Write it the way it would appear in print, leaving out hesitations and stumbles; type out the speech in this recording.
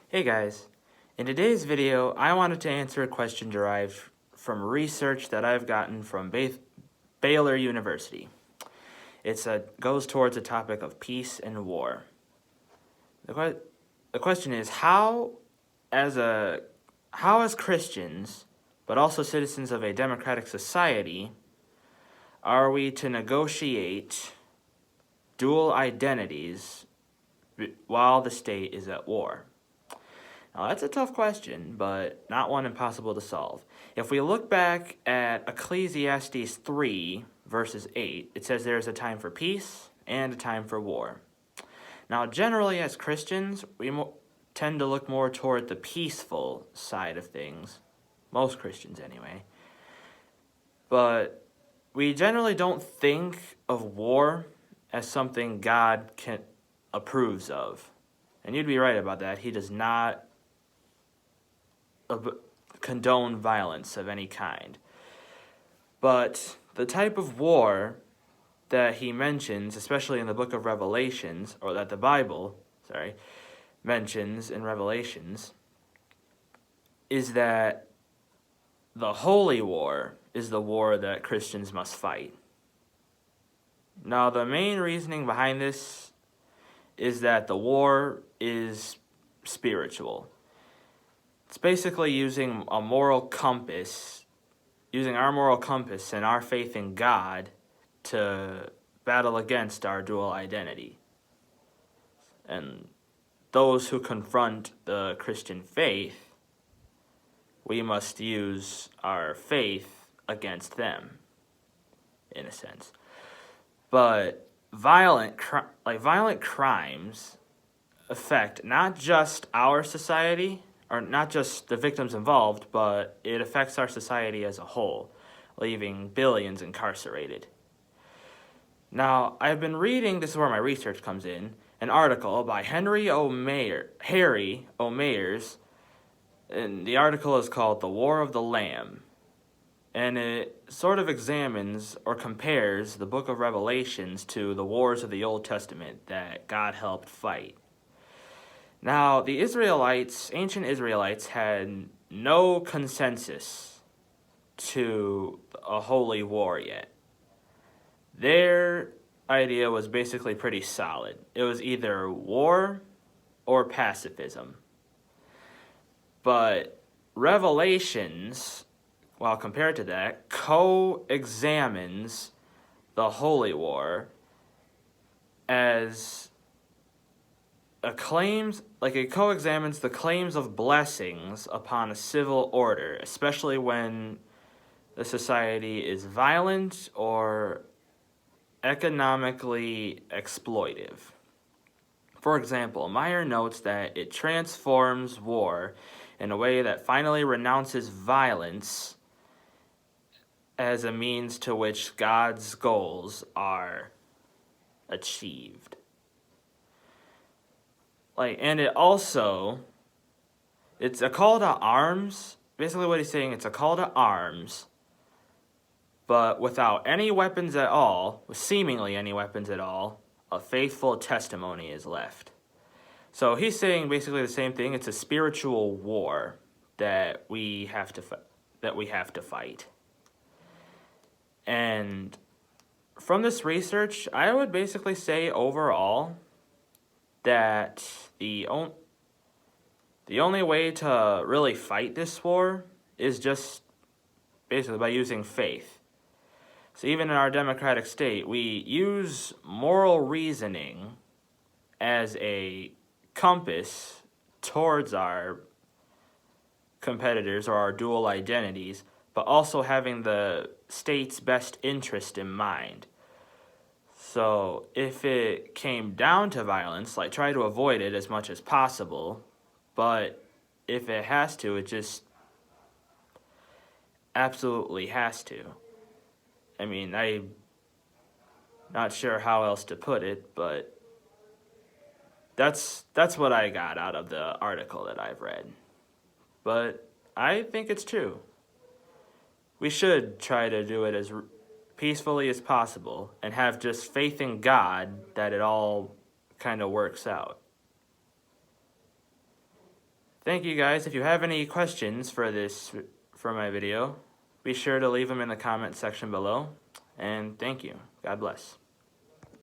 Hey guys, in today's video I wanted to answer a question derived from research that I've gotten from Baylor University. It goes towards the topic of peace and war. The question is how as Christians, but also citizens of a democratic society, are we to negotiate dual identities while the state is at war? Now, that's a tough question, but not one impossible to solve. If we look back at Ecclesiastes 3, verses 8, it says there is a time for peace and a time for war. Now, generally as Christians, we tend to look more toward the peaceful side of things. Most Christians, anyway. But we generally don't think of war as something God approves of. And you'd be right about that. He does not condone violence of any kind. But the type of war that he mentions, especially in the book of Revelations, or that the Bible, mentions in Revelations, is that the holy war is the war that Christians must fight. Now, the main reasoning behind this is that the war is spiritual. It's basically using our moral compass and our faith in God to battle against our dual identity. And those who confront the Christian faith, we must use our faith against them, in a sense. But violent crimes affect not just our society, or not just the victims involved, but it affects our society as a whole, leaving billions incarcerated. Now, I've been reading, this is where my research comes in, an article by Harry O. Maiers, and the article is called The War of the Lamb, and it sort of examines or compares the book of Revelations to the wars of the Old Testament that God helped fight. Now, the ancient Israelites, had no consensus to a holy war yet. Their idea was basically pretty solid. It was either war or pacifism. But Revelations, while compared to that, co-examines the holy war as it co-examines the claims of blessings upon a civil order, especially when the society is violent or economically exploitive. For example, Maier notes that it transforms war in a way that finally renounces violence as a means to which God's goals are achieved. And it's a call to arms. Basically what he's saying, it's a call to arms, but without any weapons at all, with seemingly any weapons at all, a faithful testimony is left. So he's saying basically the same thing. It's a spiritual war that we have to fight. And from this research, I would basically say overall that the only way to really fight this war is just basically by using faith. So even in our democratic state, we use moral reasoning as a compass towards our competitors or our dual identities, but also having the state's best interest in mind. So if it came down to violence, try to avoid it as much as possible, but if it has to, it just absolutely has to. I mean, I'm not sure how else to put it, but that's what I got out of the article that I've read. But I think it's true. We should try to do it as peacefully as possible and have just faith in God that it all kind of works out. Thank you guys. If you have any questions for my video, be sure to leave them in the comment section below. And thank you. God bless.